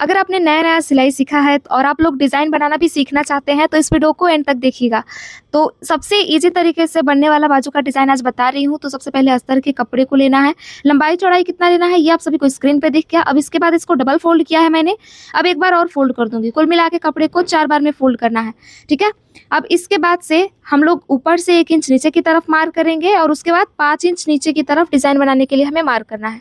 अगर आपने नया-नया सिलाई सीखा है और आप लोग डिज़ाइन बनाना भी सीखना चाहते हैं तो इस वीडियो को एंड तक देखिएगा। तो सबसे ईज़ी तरीके से बनने वाला बाजू का डिज़ाइन आज बता रही हूँ। तो सबसे पहले अस्तर के कपड़े को लेना है, लंबाई-चौड़ाई कितना लेना है ये आप सभी को स्क्रीन पे दिख गया। अब इसके बाद इसको डबल फ़ोल्ड किया है मैंने, अब एक बार और फ़ोल्ड कर दूँगी। कुल मिला के कपड़े को 4 बार में फ़ोल्ड करना है, ठीक है? अब इसके बाद से हम लोग ऊपर से 1 इंच नीचे की तरफ मार्क करेंगे और उसके बाद 5 इंच नीचे की तरफ डिज़ाइन बनाने के लिए हमें मार्क करना है।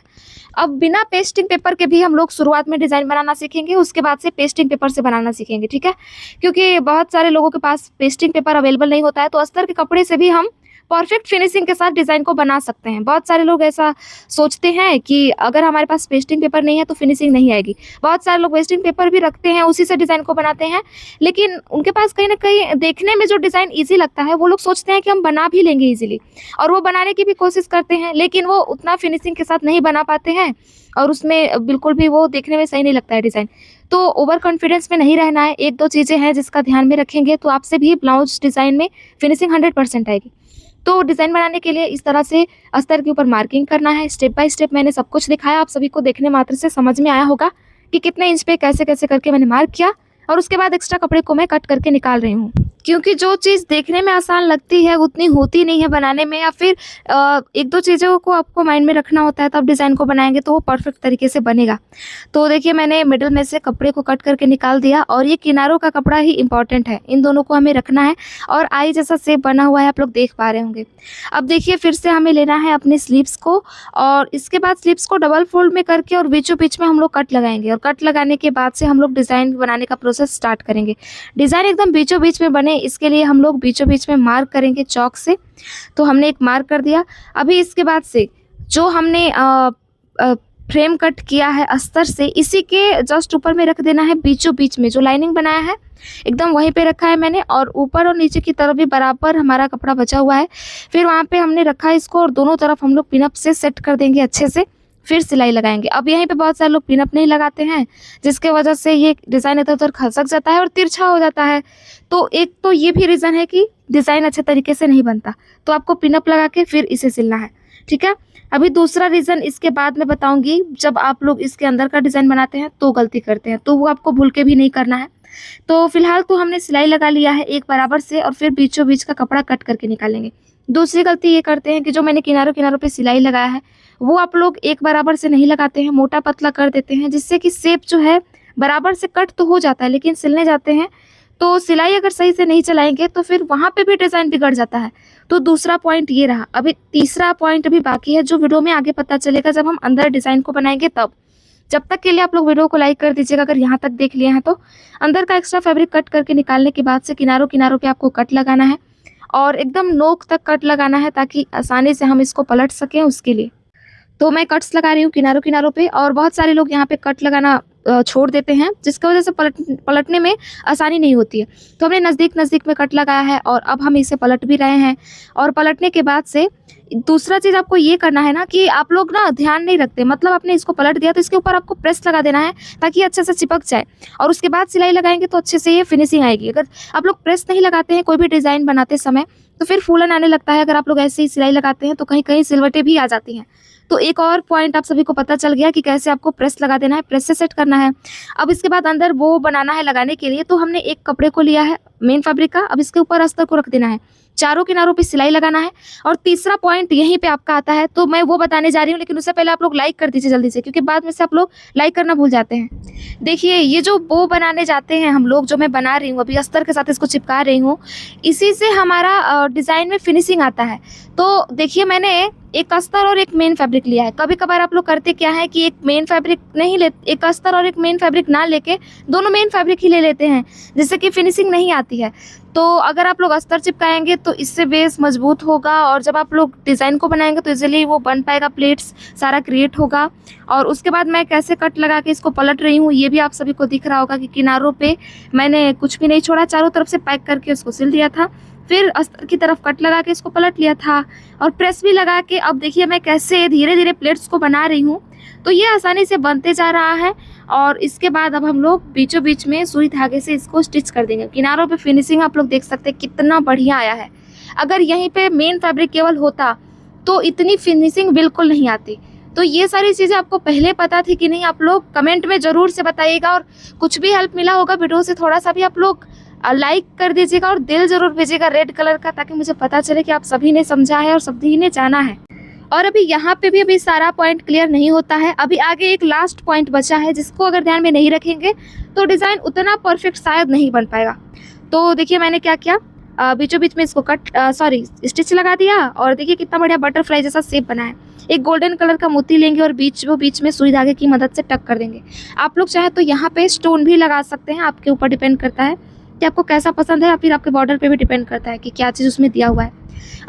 अब बिना पेस्टिंग पेपर के भी हम लोग शुरुआत में डिज़ाइन बनाना सीखेंगे, उसके बाद से पेस्टिंग पेपर से बनाना सीखेंगे, ठीक है? क्योंकि बहुत सारे लोगों के पास पेस्टिंग पेपर अवेलेबल नहीं होता है, तो अस्तर के कपड़े से भी हम परफेक्ट फिनिशिंग के साथ डिज़ाइन को बना सकते हैं। बहुत सारे लोग ऐसा सोचते हैं कि अगर हमारे पास पेस्टिंग पेपर नहीं है तो फिनिशिंग नहीं आएगी। बहुत सारे लोग वेस्टिंग पेपर भी रखते हैं, उसी से डिज़ाइन को बनाते हैं, लेकिन उनके पास कहीं न कहीं देखने में जो डिज़ाइन ईज़ी लगता है, वो लोग सोचते हैं कि हम बना भी लेंगे ईज़िली और वो बनाने की भी कोशिश करते हैं, लेकिन वो उतना फिनिशिंग के साथ नहीं बना पाते हैं और उसमें बिल्कुल भी वो देखने में सही नहीं लगता है डिज़ाइन। तो ओवर कॉन्फिडेंस में नहीं रहना है, 1-2 चीज़ें हैं जिसका ध्यान में रखेंगे तो आपसे भी ब्लाउज़ डिज़ाइन में फिनिशिंग 100% आएगी। तो डिज़ाइन बनाने के लिए इस तरह से अस्तर के ऊपर मार्किंग करना है। स्टेप बाय स्टेप मैंने सब कुछ दिखाया, आप सभी को देखने मात्र से समझ में आया होगा कि कितने इंच पे कैसे-कैसे करके मैंने मार्क किया और उसके बाद एक्स्ट्रा कपड़े को मैं कट करके निकाल रही हूँ। क्योंकि जो चीज़ देखने में आसान लगती है उतनी होती नहीं है बनाने में, या फिर 1-2 चीज़ों को आपको माइंड में रखना होता है तब डिज़ाइन को बनाएँगे तो वो परफेक्ट तरीके से बनेगा। तो देखिए मैंने मिडल में से कपड़े को कट करके निकाल दिया और ये किनारों का कपड़ा ही इम्पोर्टेंट है, इन दोनों को हमें रखना है और आई जैसा शेप बना हुआ है, आप लोग देख पा रहे होंगे। अब देखिए फिर से हमें लेना है अपने स्लीव्स को और इसके बाद स्लीव्स को डबल फोल्ड में करके और बीचों-बीच में हम लोग कट लगाएँगे और कट लगाने के बाद से हम लोग डिज़ाइन बनाने का प्रोसेस स्टार्ट करेंगे। डिज़ाइन एकदम बीचों-बीच में बने इसके लिए हम लोग बीचों-बीच में मार्क करेंगे चॉक से। तो हमने एक मार्क कर दिया। अभी इसके बाद से जो हमने फ्रेम कट किया है अस्तर से, इसी के जस्ट ऊपर में रख देना है बीचों-बीच में, जो लाइनिंग बनाया है एकदम वहीं पे रखा है मैंने और ऊपर और नीचे की तरफ भी बराबर हमारा कपड़ा बचा हुआ है। फिर वहाँ पे हमने रखा है इसको और दोनों तरफ हम लोग पिन अप से सेट कर देंगे अच्छे से, फिर सिलाई लगाएँगे। अब यहीं पे बहुत सारे लोग पिन अप नहीं लगाते हैं, जिसके वजह से ये डिज़ाइन इधर-उधर खसक जाता है और तिरछा हो जाता है। तो एक तो ये भी रीज़न है कि डिज़ाइन अच्छे तरीके से नहीं बनता, तो आपको पिन अप लगा के फिर इसे सिलना है, ठीक है? अभी दूसरा रीज़न इसके बाद मैं बताऊँगी, जब आप लोग इसके अंदर का डिज़ाइन बनाते हैं तो गलती करते हैं, तो वो आपको भूल के भी नहीं करना है। तो फिलहाल तो हमने सिलाई लगा लिया है एक बराबर से और फिर बीचों-बीच का कपड़ा कट करके निकालेंगे। दूसरी गलती ये करते हैं कि जो मैंने किनारों-किनारों पे सिलाई लगाया है, वो आप लोग एक बराबर से नहीं लगाते हैं, मोटा-पतला कर देते हैं, जिससे कि शेप जो है बराबर से कट तो हो जाता है, लेकिन सिलने जाते हैं तो सिलाई अगर सही से नहीं चलाएँगे तो फिर वहाँ पे भी डिज़ाइन बिगड़ जाता है। तो दूसरा पॉइंट ये रहा। अभी तीसरा पॉइंट अभी बाकी है, जो वीडियो में आगे पता चलेगा जब हम अंदर डिज़ाइन को बनाएँगे तब। जब तक के लिए आप लोग वीडियो को लाइक कर दीजिएगा अगर यहाँ तक देख लिए हैं तो। अंदर का एक्स्ट्रा फैब्रिक कट करके निकालने के बाद से किनारों-किनारों पे आपको कट लगाना है और एकदम नोक तक कट लगाना है ताकि आसानी से हम इसको पलट सकें उसके लिए। तो मैं कट्स लगा रही हूँ किनारों-किनारों पे और बहुत सारे लोग यहाँ पे कट लगाना छोड़ देते हैं, जिसकी वजह से पलटने में आसानी नहीं होती है। तो हमने नज़दीक-नज़दीक में कट लगाया है और अब हम इसे पलट भी रहे हैं और पलटने के बाद से दूसरा चीज़ आपको ये करना है ना कि आप लोग ना ध्यान नहीं रखते, मतलब आपने इसको पलट दिया तो इसके ऊपर आपको प्रेस लगा देना है ताकि ये अच्छे से चिपक जाए और उसके बाद सिलाई लगाएँगे तो अच्छे से ये फिनिशिंग आएगी। अगर आप लोग प्रेस नहीं लगाते हैं कोई भी डिज़ाइन बनाते समय तो फिर फूलन आने लगता है। अगर आप लोग ऐसे ही सिलाई लगाते हैं तो कहीं-कहीं सिलवटें भी आ जाती हैं। तो एक और पॉइंट आप सभी को पता चल गया कि कैसे आपको प्रेस लगा देना है, प्रेस से सेट करना है। अब इसके बाद अंदर वो बनाना है लगाने के लिए, तो हमने एक कपड़े को लिया है मेन फैब्रिक का, अब इसके ऊपर अस्तर को रख देना है, चारों किनारों पे सिलाई लगाना है और तीसरा पॉइंट यहीं पे आपका आता है, तो मैं वो बताने जा रही हूँ, लेकिन उससे पहले आप लोग लाइक कर दीजिए जल्दी से, क्योंकि बाद में से आप लोग लाइक करना भूल जाते हैं। देखिए ये जो बो बनाने जाते हैं हम लोग, जो मैं बना रही हूँ अभी अस्तर के साथ इसको चिपका रही हूँ, इसी से हमारा डिज़ाइन में फिनिशिंग आता है। तो देखिए मैंने एक अस्तर और एक मेन फैब्रिक लिया है। कभी-कभार आप लोग करते क्या है कि एक मेन फैब्रिक नहीं ले, एक अस्तर और एक मेन फैब्रिक ना लेके दोनों मेन फैब्रिक ही ले लेते हैं, जिससे कि फिनिशिंग नहीं आती है। तो अगर आप लोग अस्तर चिपकाएँगे तो इससे बेस मजबूत होगा और जब आप लोग डिज़ाइन को बनाएँगे तो ईज़िली वो बन पाएगा, प्लेट्स सारा क्रिएट होगा। और उसके बाद मैं कैसे कट लगा के इसको पलट रही हूँ ये भी आप सभी को दिख रहा होगा कि किनारों पे मैंने कुछ भी नहीं छोड़ा, चारों तरफ से पैक करके उसको सिल दिया था। फिर अस्तर की तरफ कट लगा के इसको पलट लिया था और प्रेस भी लगा के अब देखिए मैं कैसे धीरे-धीरे प्लेट्स को बना रही हूँ। तो ये आसानी से बनते जा रहा है और इसके बाद अब हम लोग बीचों-बीच में सुई धागे से इसको स्टिच कर देंगे। किनारों पे फिनिशिंग आप लोग देख सकते हैं कितना बढ़िया आया है। अगर यहीं पे मेन फैब्रिक केवल होता तो इतनी फिनिशिंग बिल्कुल नहीं आती। तो ये सारी चीज़ें आपको पहले पता थी कि नहीं, आप लोग कमेंट में ज़रूर से बताइएगा। और कुछ भी हेल्प मिला होगा वीडियो से थोड़ा सा भी आप लोग लाइक कर दीजिएगा और दिल ज़रूर भेजिएगा रेड कलर का, ताकि मुझे पता चले कि आप सभी ने समझा है और सभी ने जाना है। और अभी यहाँ पे भी अभी सारा पॉइंट क्लियर नहीं होता है, अभी आगे एक लास्ट पॉइंट बचा है जिसको अगर ध्यान में नहीं रखेंगे तो डिज़ाइन उतना परफेक्ट शायद नहीं बन पाएगा। तो देखिए मैंने क्या किया, बीचों बीच में इसको स्टिच लगा दिया और देखिए कितना बढ़िया बटरफ्लाई जैसा शेप बना है। एक गोल्डन कलर का मोती लेंगे और बीच में सुई धागे की मदद से टक कर देंगे। आप लोग चाहे तो यहाँ पे स्टोन भी लगा सकते हैं, आपके ऊपर डिपेंड करता है कि आपको कैसा पसंद है, या फिर आपके बॉर्डर पे भी डिपेंड करता है कि क्या चीज़ उसमें दिया हुआ है।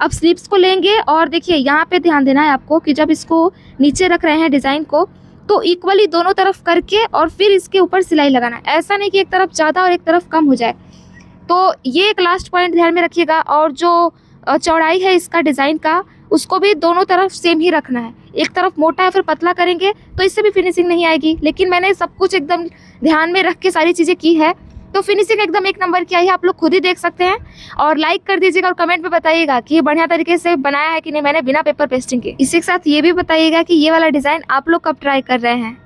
अब स्लीव्स को लेंगे और देखिए यहाँ पे ध्यान देना है आपको कि जब इसको नीचे रख रहे हैं डिज़ाइन को, तो इक्वली दोनों तरफ करके और फिर इसके ऊपर सिलाई लगाना है। ऐसा नहीं कि एक तरफ ज़्यादा और एक तरफ कम हो जाए। तो ये एक लास्ट पॉइंट ध्यान में रखिएगा। और जो चौड़ाई है इसका डिज़ाइन का, उसको भी दोनों तरफ सेम ही रखना है। एक तरफ मोटा या फिर पतला करेंगे तो इससे भी फिनिशिंग नहीं आएगी। लेकिन मैंने सब कुछ एकदम ध्यान में रख के सारी चीज़ें की है, तो फिनिशिंग एकदम एक नंबर की आई है। आप लोग खुद ही देख सकते हैं। और लाइक कर दीजिएगा और कमेंट में बताइएगा कि ये बढ़िया तरीके से बनाया है कि नहीं मैंने बिना पेपर पेस्टिंग के। इसी के साथ ये भी बताइएगा कि ये वाला डिज़ाइन आप लोग कब ट्राई कर रहे हैं।